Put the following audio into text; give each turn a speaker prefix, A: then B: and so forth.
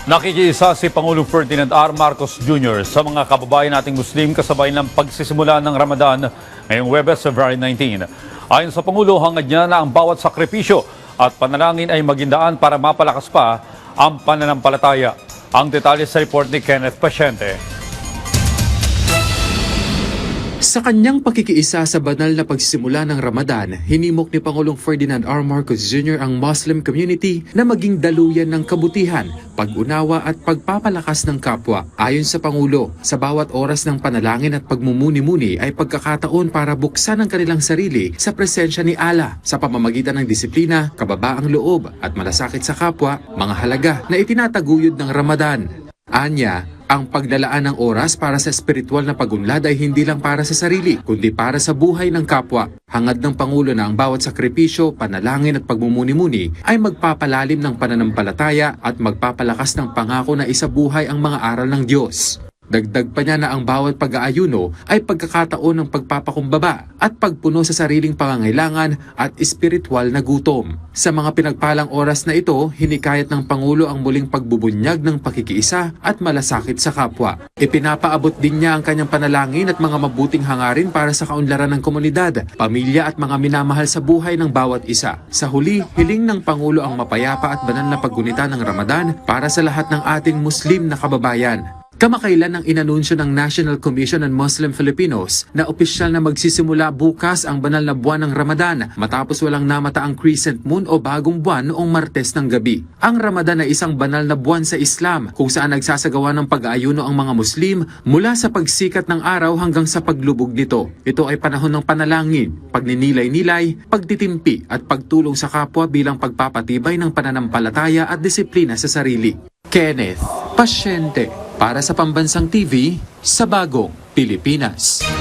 A: Nakikiisa si Pangulong Ferdinand R. Marcos Jr. sa mga kababayan nating Muslim kasabay ng pagsisimula ng Ramadan ngayong Huwebes, February 19. Ayon sa Pangulo, hangad niya na ang bawat sakripisyo at panalangin ay maging daan para mapalakas pa ang pananampalataya. Ang detalye sa report ni Kenneth Pasyente.
B: Sa kanyang pakikiisa sa banal na pagsisimula ng Ramadan, hinimok ni Pangulong Ferdinand R. Marcos Jr. ang Muslim community na maging daluyan ng kabutihan, pag-unawa at pagpapalakas ng kapwa. Ayon sa Pangulo, sa bawat oras ng panalangin at pagmumuni-muni ay pagkakataon para buksan ang kanilang sarili sa presensya ni Allah sa pamamagitan ng disiplina, kababaang loob at malasakit sa kapwa, mga halaga na itinataguyod ng Ramadan. Anya, ang paglalaan ng oras para sa espiritual na pagunlad ay hindi lang para sa sarili, kundi para sa buhay ng kapwa. Hangad ng Pangulo na ang bawat sakripisyo, panalangin at pagmumuni-muni ay magpapalalim ng pananampalataya at magpapalakas ng pangako na isabuhay ang mga aral ng Diyos. Dagdag pa niya na ang bawat pag-aayuno ay pagkakataon ng pagpapakumbaba at pagpuno sa sariling pangangailangan at espiritual na gutom. Sa mga pinagpalang oras na ito, hinikayat ng Pangulo ang muling pagbubunyag ng pakikiisa at malasakit sa kapwa. Ipinapaabot din niya ang kanyang panalangin at mga mabuting hangarin para sa kaunlaran ng komunidad, pamilya at mga minamahal sa buhay ng bawat isa. Sa huli, hiling ng Pangulo ang mapayapa at banal na paggunita ng Ramadan para sa lahat ng ating Muslim na kababayan. Kamakailan ang inanunsyo ng National Commission on Muslim Filipinos na opisyal na magsisimula bukas ang banal na buwan ng Ramadan matapos walang namataang crescent moon o bagong buwan noong Martes ng gabi. Ang Ramadan ay isang banal na buwan sa Islam kung saan nagsasagawa ng pag-aayuno ang mga Muslim mula sa pagsikat ng araw hanggang sa paglubog nito. Ito ay panahon ng panalangin, pagninilay-nilay, pagtitimpi at pagtulong sa kapwa bilang pagpapatibay ng pananampalataya at disiplina sa sarili. Kenneth Pasyente para sa Pambansang TV sa Bagong Pilipinas.